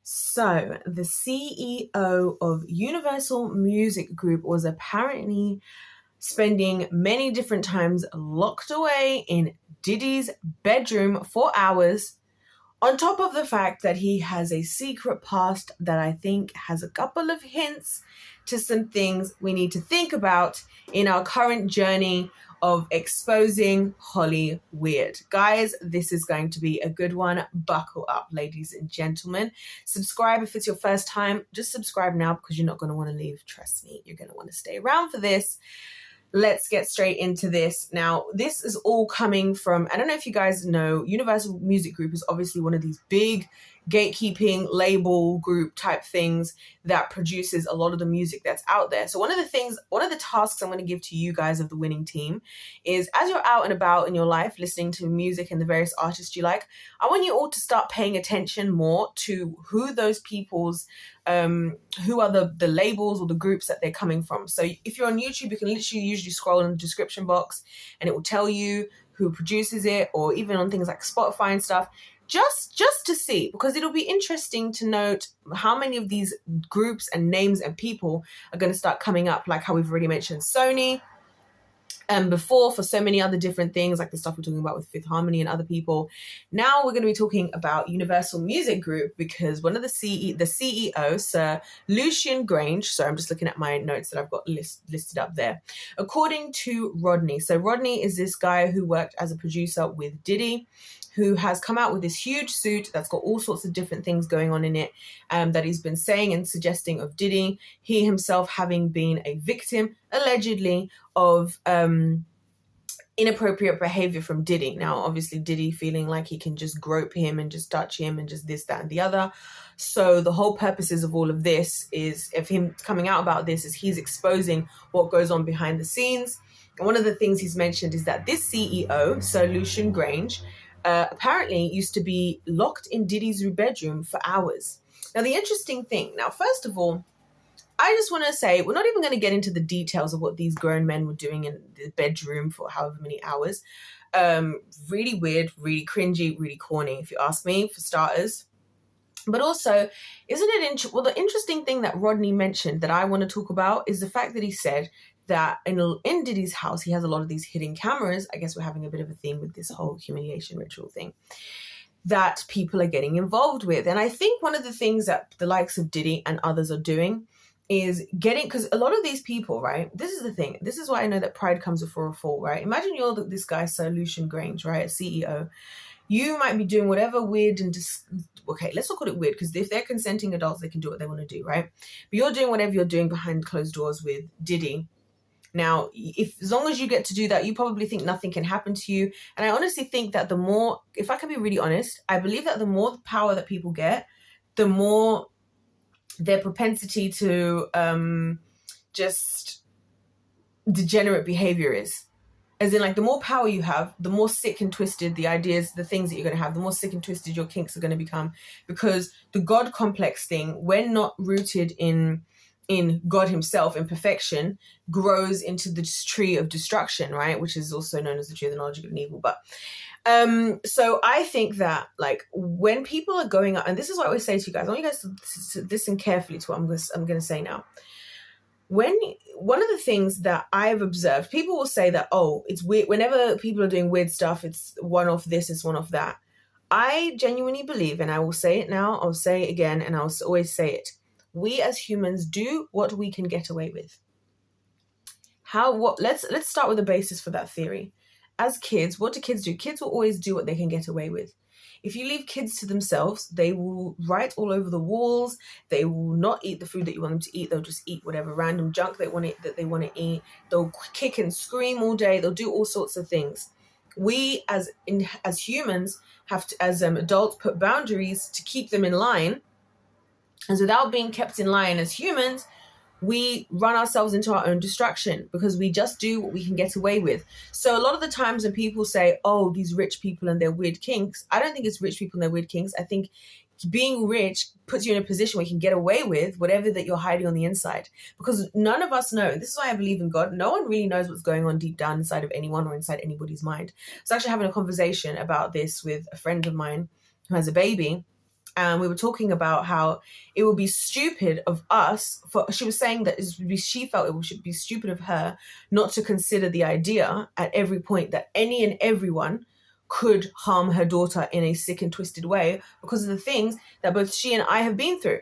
So, the CEO of Universal Music Group was apparently spending many different times locked away in Diddy's bedroom for hours, on top of the fact that he has a secret past that I think has a couple of hints to some things we need to think about in our current journey of exposing Holly Weird. Guys, this is going to be a good one. Buckle up, ladies and gentlemen. Subscribe if it's your first time. Just subscribe now because you're not going to want to leave. Trust me, you're going to want to stay around for this. Let's get straight into this. Now, this is all coming from, I don't know if you guys know, Universal Music Group is obviously one of these big gatekeeping label group type things that produces a lot of the music that's out there. So one of the tasks I'm going to give to you guys of the winning team is, as you're out and about in your life listening to music and the various artists you like, I want you all to start paying attention more to who those people's who are the labels or the groups that they're coming from. So if you're on YouTube, you can literally usually scroll in the description box and it will tell you who produces it, or even on things like Spotify and stuff, just to see, because it'll be interesting to note how many of these groups and names and people are going to start coming up, like how we've already mentioned Sony, before, for so many other different things, like the stuff we're talking about with Fifth Harmony and other people. Now we're going to be talking about Universal Music Group, because one of the CEO, Sir Lucian Grange, so I'm just looking at my notes that I've got listed up there, according to Rodney. So Rodney is this guy who worked as a producer with Diddy, who has come out with this huge suit that's got all sorts of different things going on in it, that he's been saying and suggesting of Diddy, he himself having been a victim, allegedly, of inappropriate behavior from Diddy. Now, obviously, Diddy feeling like he can just grope him and just touch him and just this, that, and the other. So the whole purposes of all of this is, of him coming out about this, is he's exposing what goes on behind the scenes. And one of the things he's mentioned is that this CEO, Sir Lucian Grange, apparently used to be locked in Diddy's bedroom for hours. Now, the interesting thing, first of all, I just want to say, we're not even going to get into the details of what these grown men were doing in the bedroom for however many hours. Really weird, really cringy, really corny, if you ask me, for starters. But also, the interesting thing that Rodney mentioned that I want to talk about is the fact that he said that in Diddy's house, he has a lot of these hidden cameras. I guess we're having a bit of a theme with this whole humiliation ritual thing that people are getting involved with. And I think one of the things that the likes of Diddy and others are doing is because a lot of these people, right, this is the thing. This is why I know that pride comes before a fall, right? Imagine you're this guy, Sir Lucian Grange, right, a CEO. You might be doing whatever weird and okay, let's not call it weird, because if they're consenting adults, they can do what they want to do, right? But you're doing whatever you're doing behind closed doors with Diddy. Now, as long as you get to do that, you probably think nothing can happen to you. And I honestly think that the more, if I can be really honest, I believe that the more power that people get, the more their propensity to just degenerate behavior is. As in, like, the more power you have, the more sick and twisted the ideas, the things that you're going to have, the more sick and twisted your kinks are going to become. Because the God complex thing, when not rooted in God himself, in perfection, grows into this tree of destruction, right? Which is also known as the tree of the knowledge of good and evil. But so I think that, like, when people are going up, and this is what I always say to you guys, I want you guys to listen carefully to what I'm going to say now. One of the things that I've observed, people will say that, oh, it's weird. Whenever people are doing weird stuff, it's one off this, it's one off that. I genuinely believe, and I will say it now, I'll say it again, and I'll always say it. We as humans do what we can get away with. Let's start with the basis for that theory. As kids, what do kids do? Kids will always do what they can get away with. If you leave kids to themselves, they will write all over the walls. They will not eat the food that you want them to eat. They'll just eat whatever random junk they want to eat. They'll kick and scream all day. They'll do all sorts of things. We as humans have to, as adults, put boundaries to keep them in line. And so without being kept in line as humans, we run ourselves into our own destruction because we just do what we can get away with. So a lot of the times when people say, oh, these rich people and their weird kinks, I don't think it's rich people and their weird kinks. I think being rich puts you in a position where you can get away with whatever that you're hiding on the inside. Because none of us know. This is why I believe in God. No one really knows what's going on deep down inside of anyone or inside anybody's mind. I was actually having a conversation about this with a friend of mine who has a baby. and we were talking about how it would be stupid of us she was saying that she felt it should be stupid of her not to consider the idea at every point that any and everyone could harm her daughter in a sick and twisted way because of the things that both she and I have been through.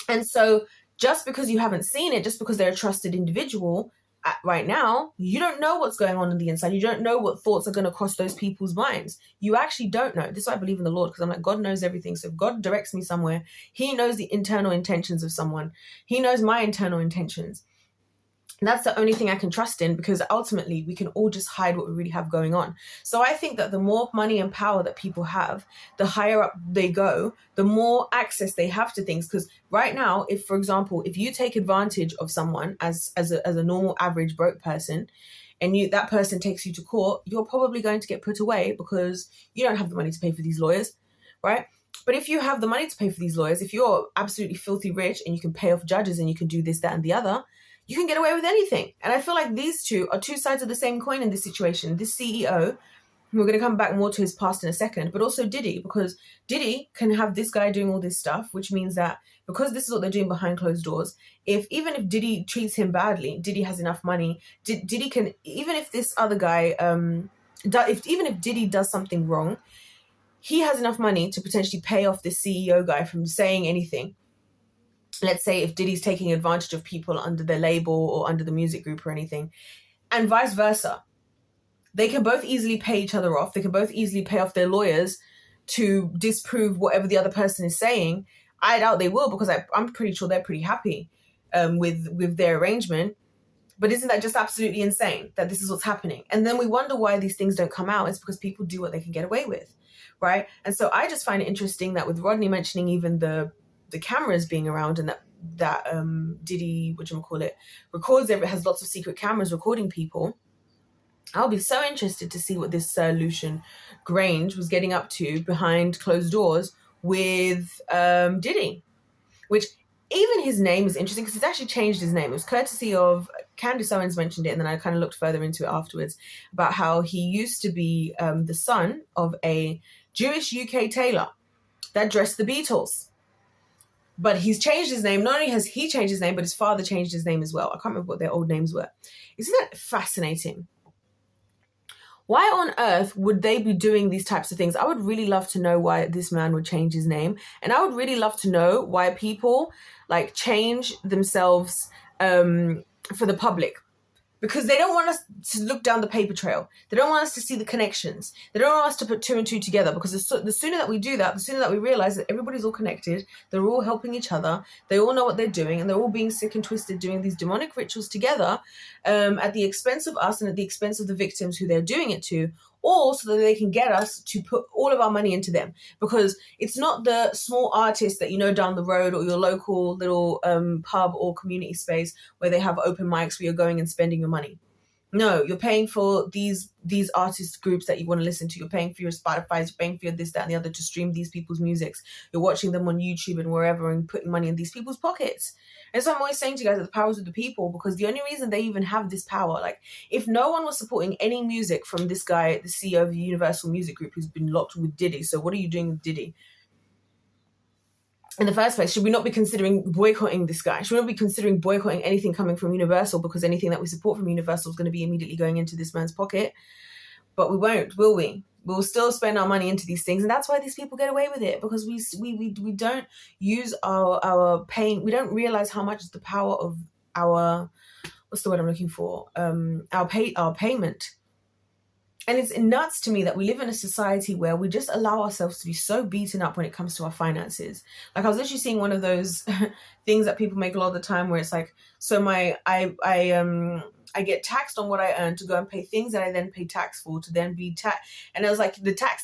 And so just because you haven't seen it, just because they're a trusted individual right now, you don't know what's going on the inside. You don't know what thoughts are going to cross those people's minds. You actually don't know. This is why I believe in the Lord, because I'm like, God knows everything. So if God directs me somewhere, he knows the internal intentions of someone. He knows my internal intentions. And that's the only thing I can trust in, because ultimately we can all just hide what we really have going on. So I think that the more money and power that people have, the higher up they go, the more access they have to things. Because right now, if, for example, if you take advantage of someone as a normal average broke person, and that person takes you to court, you're probably going to get put away because you don't have the money to pay for these lawyers, right? But if you have the money to pay for these lawyers, if you're absolutely filthy rich and you can pay off judges and you can do this, that, and the other, you can get away with anything. And I feel like these two are two sides of the same coin in this situation. This CEO, we're going to come back more to his past in a second, but also Diddy, because Diddy can have this guy doing all this stuff, which means that because this is what they're doing behind closed doors, even if Diddy treats him badly, Diddy has enough money. Diddy can, even if this other guy, even if Diddy does something wrong, he has enough money to potentially pay off this CEO guy from saying anything. Let's say if Diddy's taking advantage of people under their label or under the music group or anything, and vice versa. They can both easily pay each other off. They can both easily pay off their lawyers to disprove whatever the other person is saying. I doubt they will, because I'm pretty sure they're pretty happy with their arrangement. But isn't that just absolutely insane that this is what's happening? And then we wonder why these things don't come out. It's because people do what they can get away with, right? And so I just find it interesting that with Rodney mentioning even the cameras being around, and that Diddy, records has lots of secret cameras recording people. I'll be so interested to see what this Lucian Grange was getting up to behind closed doors with Diddy, which even his name is interesting because he's actually changed his name. It was courtesy of Candace Owens mentioned it, and then I kind of looked further into it afterwards about how he used to be the son of a Jewish UK tailor that dressed the Beatles. But he's changed his name. Not only has he changed his name, but his father changed his name as well. I can't remember what their old names were. Isn't that fascinating? Why on earth would they be doing these types of things? I would really love to know why this man would change his name. And I would really love to know why people change themselves for the public. Because they don't want us to look down the paper trail. They don't want us to see the connections. They don't want us to put two and two together, because the sooner that we do that, the sooner that we realize that everybody's all connected, they're all helping each other, they all know what they're doing, and they're all being sick and twisted doing these demonic rituals together at the expense of us and at the expense of the victims who they're doing it to, or so that they can get us to put all of our money into them. Because it's not the small artist that you know down the road, or your local little pub or community space where they have open mics where you're going and spending your money. No, you're paying for these artist groups that you want to listen to. You're paying for your Spotify, you're paying for your this, that, and the other to stream these people's musics. You're watching them on YouTube and wherever and putting money in these people's pockets. And so I'm always saying to you guys that the power is with the people, because the only reason they even have this power, if no one was supporting any music from this guy, the CEO of the Universal Music Group, who's been locked with Diddy, so what are you doing with Diddy? In the first place, should we not be considering boycotting this guy? Should we not be considering boycotting anything coming from Universal, because anything that we support from Universal is going to be immediately going into this man's pocket? But we won't, will we? We'll still spend our money into these things, and that's why these people get away with it, because we don't use our pain. We don't realize how much is the power of our, what's the word I'm looking for? Our payment. And it's nuts to me that we live in a society where we just allow ourselves to be so beaten up when it comes to our finances. I was literally seeing one of those things that people make a lot of the time, where it's so I get taxed on what I earn to go and pay things that I then pay tax for to then be taxed. And it was the tax.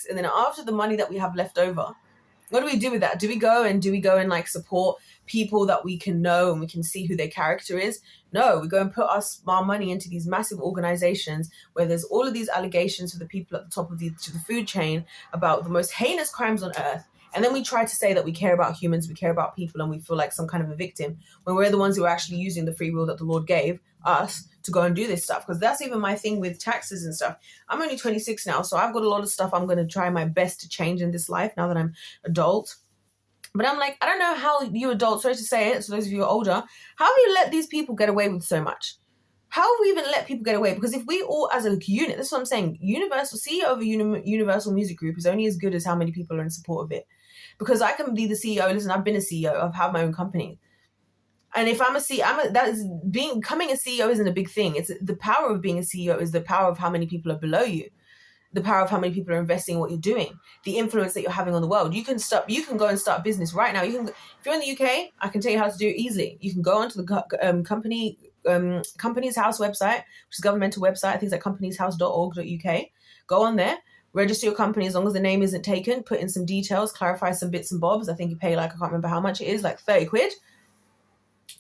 And then after the money that we have left over, what do we do with that? Do we go and support people that we can know and we can see who their character is? No, we go and put our money into these massive organizations where there's all of these allegations for the people at the top of the food chain about the most heinous crimes on earth. And then we try to say that we care about humans, we care about people, and we feel like some kind of a victim when we're the ones who are actually using the free will that the Lord gave us to go and do this stuff. Because that's even my thing with taxes and stuff. I'm only 26 now, so I've got a lot of stuff I'm going to try my best to change in this life now that I'm adult. But I'm like, I don't know how you adults, sorry to say it, so those of you who are older, how have you let these people get away with so much? How have we even let people get away? Because if we all as a unit, that's what I'm saying, CEO of a Universal Music Group is only as good as how many people are in support of it. Because I can be the CEO, listen, I've been a CEO, I've had my own company. And if I'm a CEO, becoming a CEO isn't a big thing. It's the power of being a CEO is the power of how many people are below you. The power of how many people are investing in what you're doing, the influence that you're having on the world. You can go and start business right now. If you're in the UK, I can tell you how to do it easily. You can go onto the Companies House website, which is a governmental website. I think it's like companieshouse.org.uk. Go on there, register your company as long as the name isn't taken, put in some details, clarify some bits and bobs. I think you pay I can't remember how much it is, like 30 quid.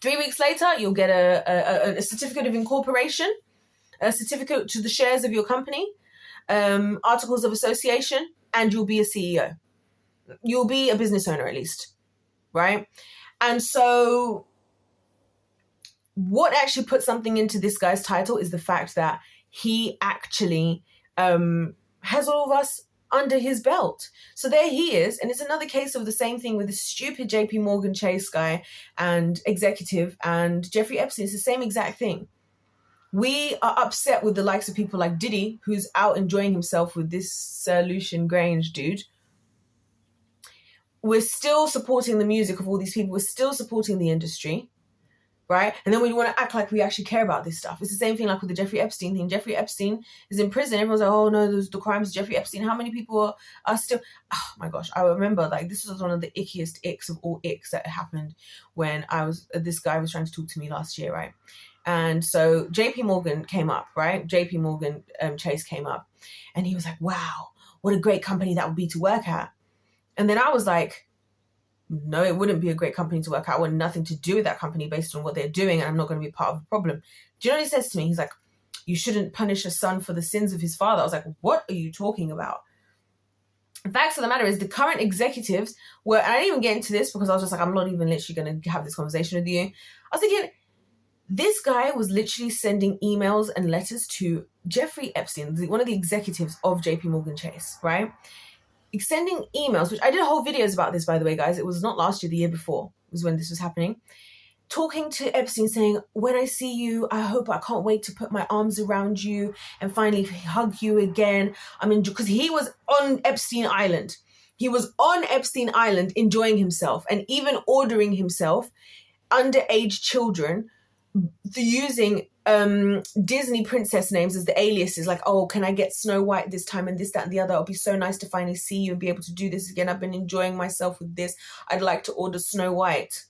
3 weeks later, you'll get a certificate of incorporation, a certificate to the shares of your company, articles of association, and you'll be a CEO. You'll be a business owner at least, right? And so what actually put something into this guy's title is the fact that he actually has all of us under his belt. So there he is. And it's another case of the same thing with the stupid JP Morgan Chase guy and executive and Jeffrey Epstein. It's the same exact thing. We are upset with the likes of people like Diddy, who's out enjoying himself with this Sir Lucian Grange dude. We're still supporting the music of all these people. We're still supporting the industry, right? And then we want to act like we actually care about this stuff. It's the same thing like with the Jeffrey Epstein thing. Jeffrey Epstein is in prison. Everyone's like, oh no, there's the crimes of Jeffrey Epstein. How many people are still... Oh my gosh, I remember this was one of the ickiest icks of all icks that happened when this guy was trying to talk to me last year, right? And so JP Morgan came up, right? JP Morgan Chase came up and he was like, wow, what a great company that would be to work at. And then I was like, no, it wouldn't be a great company to work at. I want nothing to do with that company based on what they're doing. And I'm not going to be part of the problem. Do you know what he says to me? He's like, you shouldn't punish a son for the sins of his father. I was like, what are you talking about? The facts of the matter is the current executives were, and I didn't even get into this because I was just like, I'm not even literally going to have this conversation with you. I was thinking, this guy was literally sending emails and letters to Jeffrey Epstein, one of the executives of JP Morgan Chase, right? Sending emails, which I did whole videos about this, by the way, guys. It was not last year, the year before was when this was happening. Talking to Epstein saying, when I see you, I can't wait to put my arms around you and finally hug you again. Because he was on Epstein Island. He was on Epstein Island enjoying himself and even ordering himself underage children using Disney princess names as the aliases, like, oh, can I get Snow White this time and this, that, and the other? It'll be so nice to finally see you and be able to do this again. I've been enjoying myself with this. I'd like to order Snow White.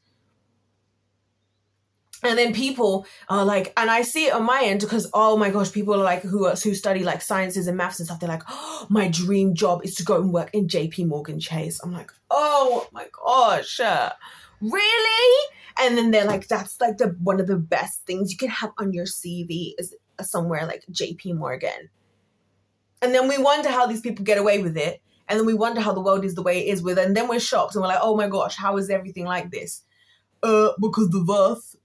And then people are like, and I see it on my end because, oh my gosh, people are like, who study like sciences and maths and stuff. They're like, oh, my dream job is to go and work in JP Morgan Chase. I'm like, oh my gosh, really? And then they're like, that's like one of the best things you can have on your CV is somewhere like JP Morgan. And then we wonder how these people get away with it. And then we wonder how the world is the way it is with it. And then we're shocked and we're like, oh my gosh, how is everything like this? Because of us,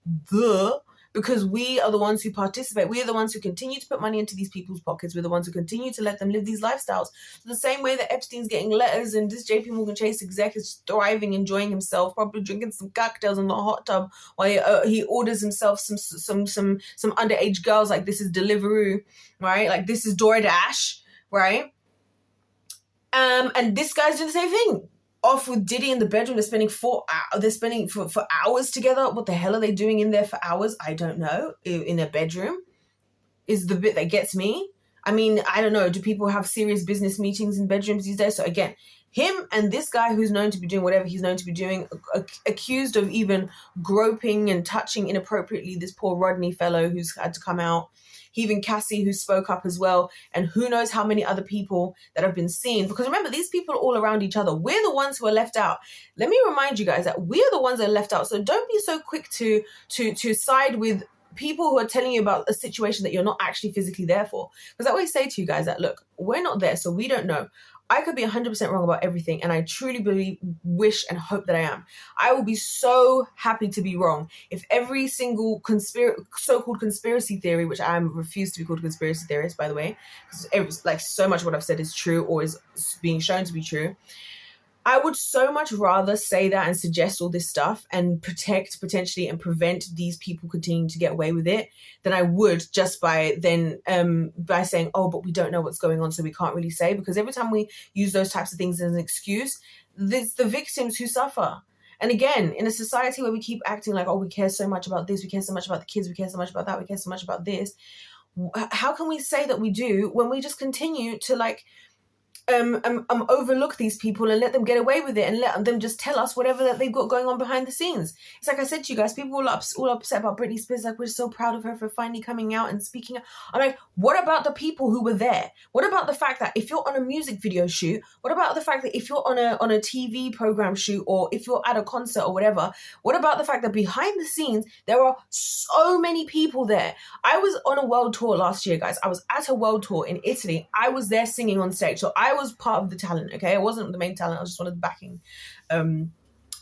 because we are the ones who participate. We are the ones who continue to put money into these people's pockets. We're the ones who continue to let them live these lifestyles. So the same way that Epstein's getting letters and this JP Morgan Chase exec is thriving, enjoying himself, probably drinking some cocktails in the hot tub while he orders himself some underage girls, like this is Deliveroo, right? Like this is DoorDash, right? And this guy's doing the same thing. Off with Diddy in the bedroom. They're spending for hours together. What the hell are they doing in there for hours? I don't know. In a bedroom is the bit that gets me. I mean, I don't know. Do people have serious business meetings in bedrooms these days? So again, him and this guy who's known to be doing whatever he's known to be doing, accused of even groping and touching inappropriately this poor Rodney fellow who's had to come out. Even Cassie, who spoke up as well, and who knows how many other people that have been seen. Because remember, these people are all around each other. We're the ones who are left out. Let me remind you guys that we are the ones that are left out. So don't be so quick to side with people who are telling you about a situation that you're not actually physically there for. Because I always say to you guys that, look, we're not there, so we don't know. I could be 100% wrong about everything, and I truly believe, wish, and hope that I am. I will be so happy to be wrong if every single so-called conspiracy theory, which I refuse to be called a conspiracy theorist, by the way, because like so much of what I've said is true or is being shown to be true. I would so much rather say that and suggest all this stuff and protect potentially and prevent these people continuing to get away with it than I would just by saying, oh, but we don't know what's going on, so we can't really say. Because every time we use those types of things as an excuse, it's the victims who suffer. And again, in a society where we keep acting like, oh, we care so much about this, we care so much about the kids, we care so much about that, we care so much about this, how can we say that we do when we just continue to like overlook these people and let them get away with it and let them just tell us whatever that they've got going on behind the scenes? It's like I said to you guys, people all upset about Britney Spears, like, we're so proud of her for finally coming out and speaking. I'm like, what about the people who were there? What about the fact that if you're on a music video shoot, what about the fact that if you're on a TV program shoot, or if you're at a concert or whatever, what about the fact that behind the scenes there are so many people there? I was on a world tour last year, guys. I was at a world tour in Italy. I was there singing on stage, so I was part of the talent, okay? I wasn't the main talent. I was just one of the backing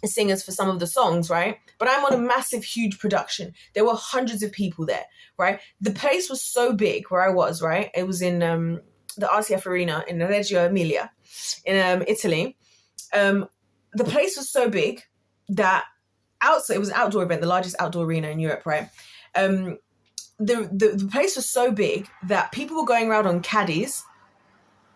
singers for some of the songs, right? But I'm on a massive, huge production. There were hundreds of people there, right? The place was so big where I was, right? It was in the RCF Arena in Reggio Emilia in Italy. The place was so big that outside, it was an outdoor event, the largest outdoor arena in Europe, right? The place was so big that people were going around on caddies,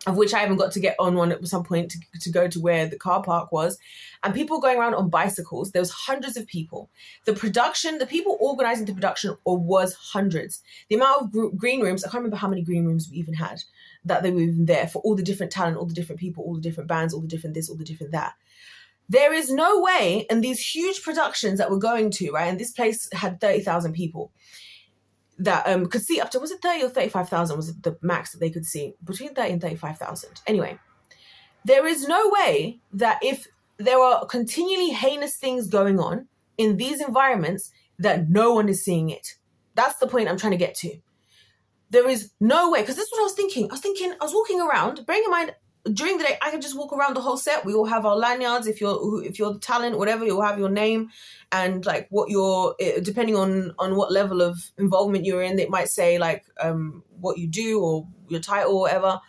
of which I haven't got to get on one at some point to go to where the car park was. And people going around on bicycles. There was hundreds of people. The people organizing the production was hundreds. The amount of green rooms, I can't remember how many green rooms we even had, that they were even there for all the different talent, all the different people, all the different bands, all the different this, all the different that. There is no way in these huge productions that we're going to, right? And this place had 30,000 people that could see up to, was it 30 or 35,000 was the max that they could see? Between 30 and 35,000. Anyway, there is no way that if there are continually heinous things going on in these environments that no one is seeing it. That's the point I'm trying to get to. There is no way, because this is what I was thinking. I was walking around, bearing in mind, during the day, I could just walk around the whole set. We all have our lanyards. If you're the talent, whatever, you'll have your name and like what you're, depending on what level of involvement you're in, it might say like what you do or your title or whatever.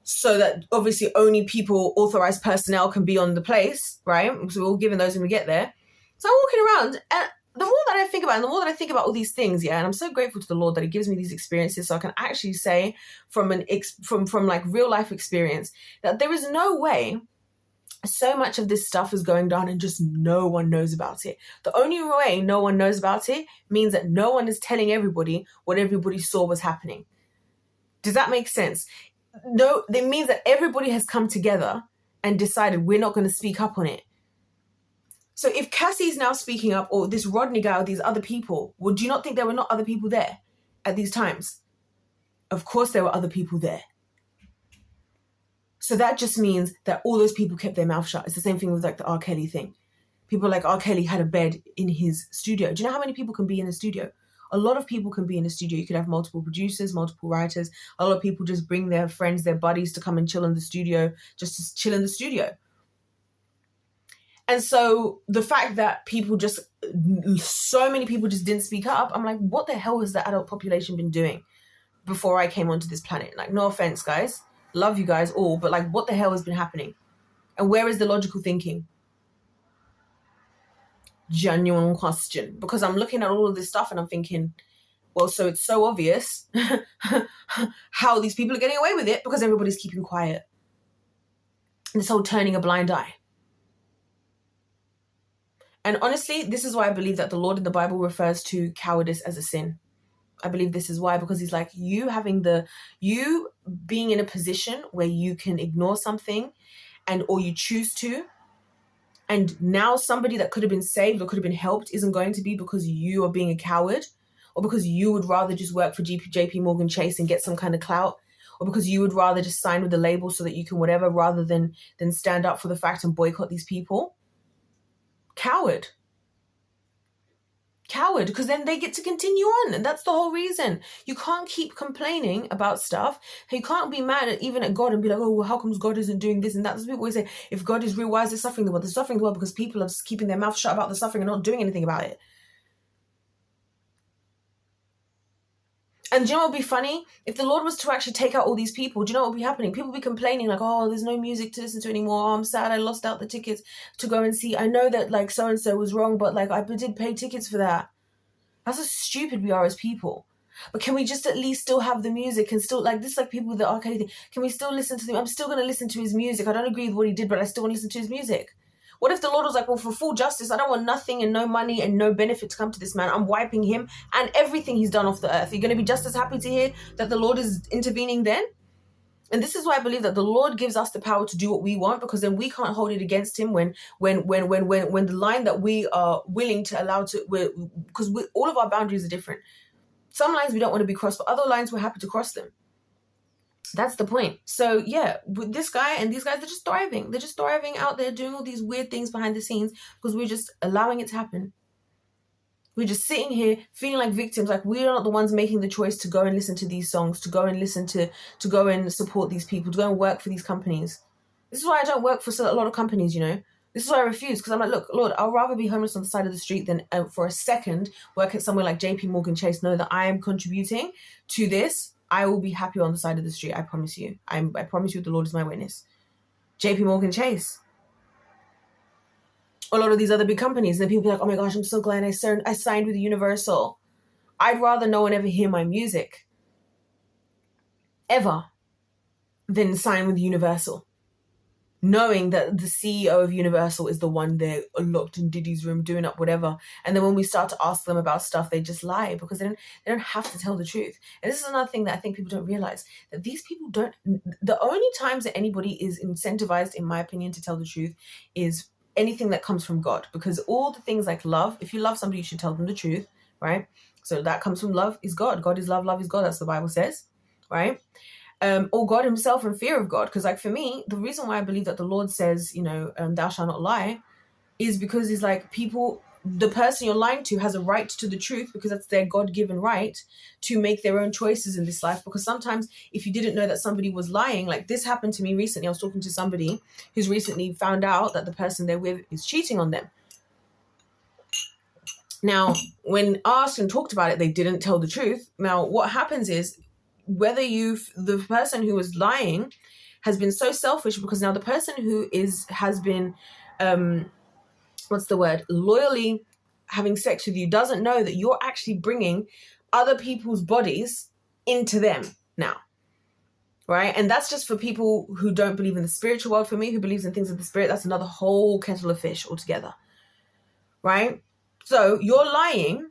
So that obviously only authorized personnel can be on the place, right? So we're all given those when we get there. So I'm walking around, and the more that I think about it, and the more that I think about all these things, yeah, and I'm so grateful to the Lord that He gives me these experiences, so I can actually say from like real life experience that there is no way so much of this stuff is going down and just no one knows about it. The only way no one knows about it means that no one is telling everybody what everybody saw was happening. Does that make sense? No, it means that everybody has come together and decided we're not going to speak up on it. So if Cassie's now speaking up, or this Rodney guy, or these other people, well, do you not think there were not other people there at these times? Of course there were other people there. So that just means that all those people kept their mouth shut. It's the same thing with like the R. Kelly thing. People like R. Kelly had a bed in his studio. Do you know how many people can be in a studio? A lot of people can be in a studio. You could have multiple producers, multiple writers. A lot of people just bring their friends, their buddies to come and chill in the studio, just to chill in the studio. And so the fact that so many people just didn't speak up, I'm like, what the hell has the adult population been doing before I came onto this planet? Like, no offense, guys. Love you guys all, but like, what the hell has been happening? And where is the logical thinking? Genuine question. Because I'm looking at all of this stuff and I'm thinking, well, so it's so obvious how these people are getting away with it because everybody's keeping quiet. This whole turning a blind eye. And honestly, this is why I believe that the Lord in the Bible refers to cowardice as a sin. I believe this is why, because He's like, you being in a position where you can ignore something or you choose to, and now somebody that could have been saved or could have been helped isn't going to be because you are being a coward, or because you would rather just work for JP Morgan Chase and get some kind of clout, or because you would rather just sign with the label so that you can whatever, rather than stand up for the fact and boycott these people. Coward. coward, because then they get to continue on, and that's the whole reason. You can't keep complaining about stuff. You can't be mad even at God and be like, oh, well, how comes God isn't doing this and that? That's what people always say, if God is real, why is it suffering the world? They're suffering the world because people are just keeping their mouth shut about the suffering and not doing anything about it. And do you know what would be funny? If the Lord was to actually take out all these people, do you know what would be happening? People would be complaining like, oh, there's no music to listen to anymore. Oh, I'm sad I lost out the tickets to go and see. I know that like so-and-so was wrong, but like I did pay tickets for that. That's how stupid we are as people. But can we just at least still have the music and still, like, this, like, people with the arcade thing, can we still listen to them? I'm still going to listen to his music. I don't agree with what he did, but I still want to listen to his music. What if the Lord was like, well, for full justice, I don't want nothing and no money and no benefit to come to this man. I'm wiping him and everything he's done off the earth. Are you going to be just as happy to hear that the Lord is intervening then? And this is why I believe that the Lord gives us the power to do what we want, because then we can't hold it against him when the line that we are willing to allow to, because all of our boundaries are different. Some lines we don't want to be crossed, but other lines we're happy to cross them. That's the point. So yeah, with this guy and these guys, they're just thriving. They're just thriving out there doing all these weird things behind the scenes because we're just allowing it to happen. We're just sitting here feeling like victims, like we're not the ones making the choice to go and listen to these songs, to go and listen to go and support these people, to go and work for these companies. This is why I don't work for a lot of companies, you know. This is why I refuse, because I'm like, look, Lord, I'll rather be homeless on the side of the street than for a second work at somewhere like JP Chase, know that I am contributing to this. I will be happy on the side of the street. I promise you. I promise you the Lord is my witness. JP Chase. A lot of these other big companies. And then people be like, oh my gosh, I'm so glad I signed with Universal. I'd rather no one ever hear my music. Ever. Than sign with Universal. Knowing that the CEO of Universal is the one there locked in Diddy's room doing up whatever. And then when we start to ask them about stuff, they just lie because they don't have to tell the truth. And this is another thing that I think people don't realize, that these people don't, the only times that anybody is incentivized, in my opinion, to tell the truth is anything that comes from God. Because all the things like love, if you love somebody, you should tell them the truth, right? So that comes from love is God. God is love, love is God. That's what the Bible says, right? Or God himself and fear of God. Because like for me, the reason why I believe that the Lord says, you know, thou shalt not lie, is because he's like, the person you're lying to has a right to the truth, because that's their God-given right to make their own choices in this life. Because sometimes if you didn't know that somebody was lying, like this happened to me recently. I was talking to somebody who's recently found out that the person they're with is cheating on them. Now, when asked and talked about it, they didn't tell the truth. Now, what happens is, whether the person who was lying has been so selfish, because now the person who has been loyally having sex with you doesn't know that you're actually bringing other people's bodies into them now, right? And that's just for people who don't believe in the spiritual world. For me, who believes in things of the spirit, that's another whole kettle of fish altogether, right? So you're lying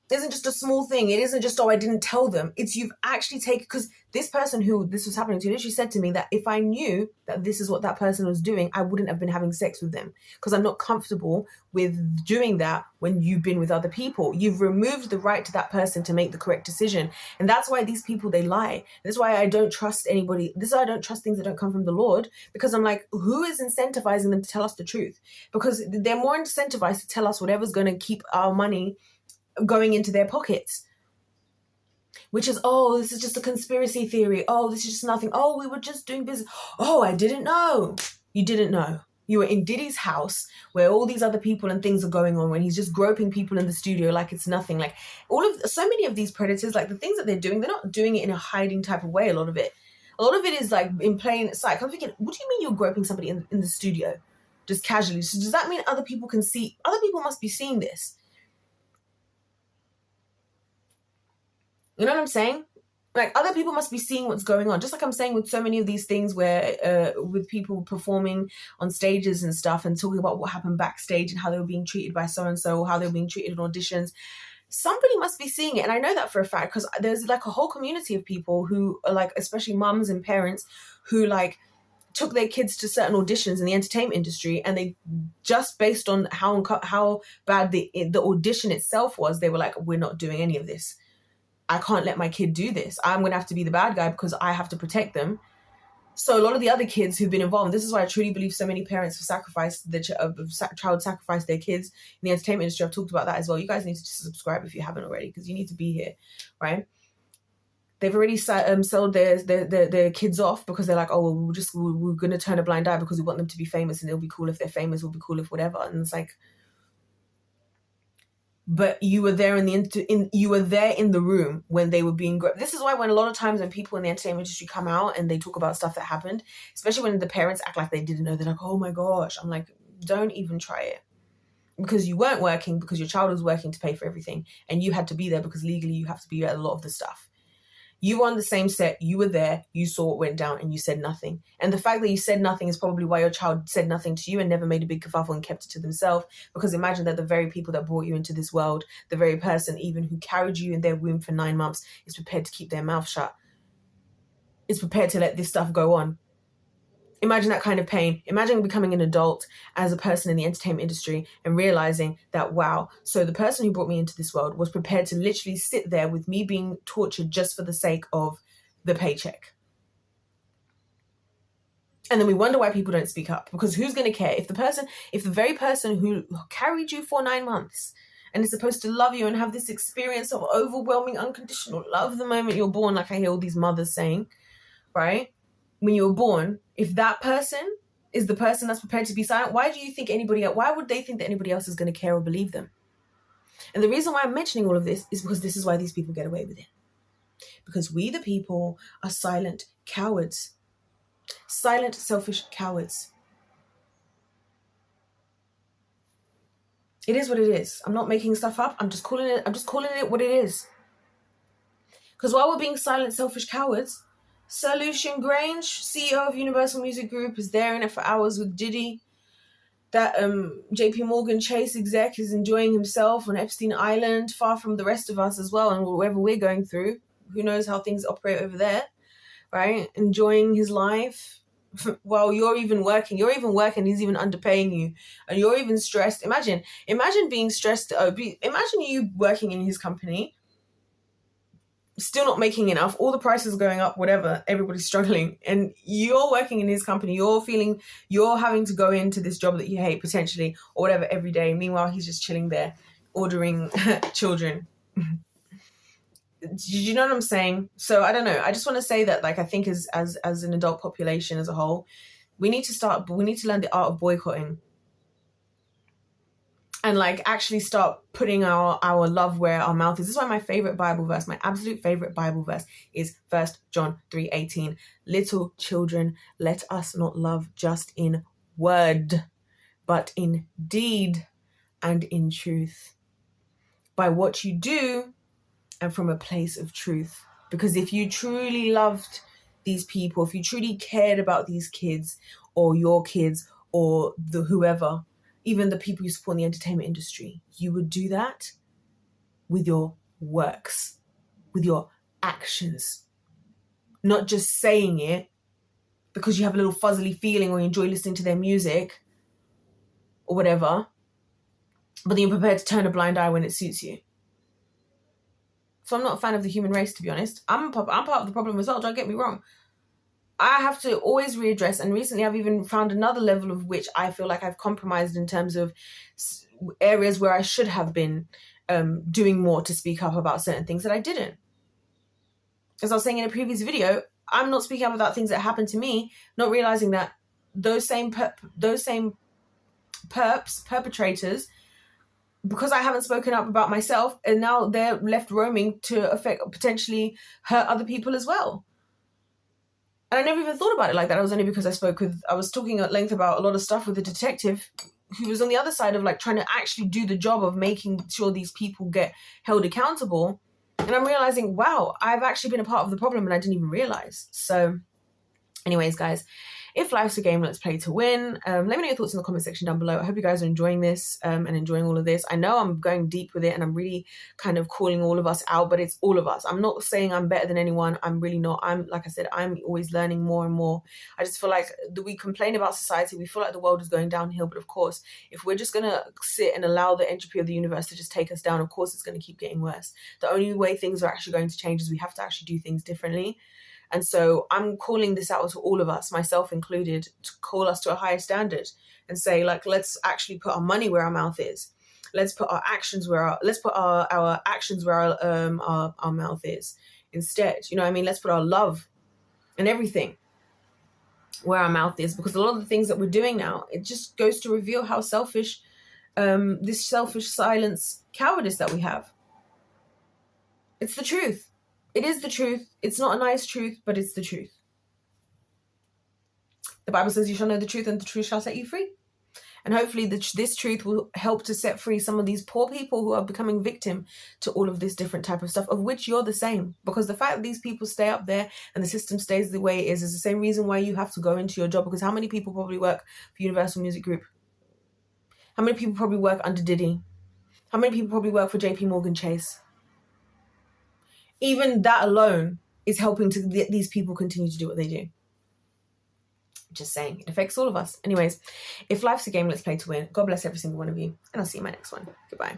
isn't just a small thing. It isn't just, oh, I didn't tell them. It's you've actually taken, because this person who this was happening to literally said to me that if I knew that this is what that person was doing, I wouldn't have been having sex with them, because I'm not comfortable with doing that when you've been with other people. You've removed the right to that person to make the correct decision. And that's why these people, they lie. That's why I don't trust anybody. This is why I don't trust things that don't come from the Lord, because I'm like, who is incentivizing them to tell us the truth? Because they're more incentivized to tell us whatever's going to keep our money going into their pockets, which is, oh, this is just a conspiracy theory. Oh, this is just nothing. Oh, we were just doing business. Oh, I didn't know. You didn't know. You were in Diddy's house where all these other people and things are going on, when he's just groping people in the studio like it's nothing. Like so many of these predators, like the things that they're doing, they're not doing it in a hiding type of way. A lot of it is like in plain sight. I'm thinking, what do you mean you're groping somebody in the studio just casually? So does that mean other people can see? Other people must be seeing this. You know what I'm saying? Like, other people must be seeing what's going on. Just like I'm saying with so many of these things where, with people performing on stages and stuff and talking about what happened backstage and how they were being treated by so-and-so, or how they were being treated in auditions. Somebody must be seeing it. And I know that for a fact, because there's like a whole community of people who are like, especially mums and parents, who like took their kids to certain auditions in the entertainment industry, and they just based on how bad the audition itself was, they were like, we're not doing any of this. I can't let my kid do this. I'm going to have to be the bad guy because I have to protect them. So a lot of the other kids who've been involved, this is why I truly believe so many parents have sacrificed child sacrifice their kids in the entertainment industry. I've talked about that as well. You guys need to subscribe if you haven't already, because you need to be here, right? They've already sold their kids off because they're like, oh, well, we're going to turn a blind eye because we want them to be famous, and it'll be cool if they're famous, it'll be cool if whatever. And it's like, but you were there in the room when they were being this is why when a lot of times when people in the entertainment industry come out and they talk about stuff that happened, especially when the parents act like they didn't know, they're like, oh my gosh. I'm like, don't even try it, because you weren't working, because your child was working to pay for everything, and you had to be there because legally you have to be at a lot of the stuff. You were on the same set, you were there, you saw what went down, and you said nothing. And the fact that you said nothing is probably why your child said nothing to you and never made a big kerfuffle and kept it to themselves. Because imagine that the very people that brought you into this world, the very person even who carried you in their womb for 9 months, is prepared to keep their mouth shut, is prepared to let this stuff go on. Imagine that kind of pain. Imagine becoming an adult as a person in the entertainment industry and realizing that, wow, so the person who brought me into this world was prepared to literally sit there with me being tortured just for the sake of the paycheck. And then we wonder why people don't speak up, because who's going to care if the very person who carried you for 9 months and is supposed to love you and have this experience of overwhelming unconditional love the moment you're born, like I hear all these mothers saying, right? When you were born, if that person is the person that's prepared to be silent, why would they think that anybody else is going to care or believe them? And the reason why I'm mentioning all of this is because this is why these people get away with it. Because we, the people, are silent cowards. Silent, selfish cowards. It is what it is. I'm not making stuff up. I'm just calling it what it is. Because while we're being silent, selfish cowards, Sir Lucian Grange, CEO of Universal Music Group, is there in it for hours with Diddy. That JP Morgan Chase exec is enjoying himself on Epstein Island, far from the rest of us as well, and whatever we're going through. Who knows how things operate over there, right? Enjoying his life while you're even working. You're even working, he's even underpaying you, and you're even stressed. Imagine being stressed. Imagine you working in his company, still not making enough, all the prices going up, whatever, everybody's struggling, and you're working in his company, you're having to go into this job that you hate potentially or whatever every day. Meanwhile, he's just chilling there ordering children. Did you know what I'm saying? So I don't know, I just want to say that, like, I think as an adult population as a whole, we need to learn the art of boycotting. And like actually start putting our love where our mouth is. This is why my favorite Bible verse, my absolute favorite Bible verse, is 1 John 3:18. Little children, let us not love just in word, but in deed and in truth. By what you do and from a place of truth. Because if you truly loved these people, if you truly cared about these kids or your kids or the whoever, even the people you support in the entertainment industry, you would do that with your works, with your actions. Not just saying it because you have a little fuzzily feeling or you enjoy listening to their music or whatever, but then you're prepared to turn a blind eye when it suits you. So I'm not a fan of the human race, to be honest. I'm part of the problem as well, don't get me wrong. I have to always readdress, and recently I've even found another level of which I feel like I've compromised in terms of areas where I should have been doing more to speak up about certain things that I didn't. As I was saying in a previous video, I'm not speaking up about things that happened to me, not realizing that those same perpetrators, because I haven't spoken up about myself, and now they're left roaming to potentially hurt other people as well. And I never even thought about it like that. It was only because I was talking at length about a lot of stuff with a detective who was on the other side of like trying to actually do the job of making sure these people get held accountable. And I'm realizing, wow, I've actually been a part of the problem and I didn't even realize. So anyways, guys, if life's a game, let's play to win. Let me know your thoughts in the comment section down below. I hope you guys are enjoying this and enjoying all of this. I know I'm going deep with it and I'm really kind of calling all of us out, but it's all of us. I'm not saying I'm better than anyone. I'm really not. Like I said, I'm always learning more and more. I just feel like we complain about society. We feel like the world is going downhill. But of course, if we're just going to sit and allow the entropy of the universe to just take us down, of course, it's going to keep getting worse. The only way things are actually going to change is we have to actually do things differently. And so I'm calling this out to all of us, myself included, to call us to a higher standard and say, like, let's actually put our money where our mouth is. Let's put our actions where our actions where our mouth is instead. You know what I mean? Let's put our love and everything where our mouth is, because a lot of the things that we're doing now, it just goes to reveal how selfish, this selfish silence cowardice that we have. It's the truth. It is the truth. It's not a nice truth, but it's the truth. The Bible says you shall know the truth and the truth shall set you free. And hopefully this truth will help to set free some of these poor people who are becoming victim to all of this different type of stuff, of which you're the same. Because the fact that these people stay up there and the system stays the way it is the same reason why you have to go into your job. Because how many people probably work for Universal Music Group? How many people probably work under Diddy? How many people probably work for JP Morgan Chase? Even that alone is helping to these people continue to do what they do. Just saying, it affects all of us. Anyways, if life's a game, let's play to win. God bless every single one of you, and I'll see you in my next one. Goodbye.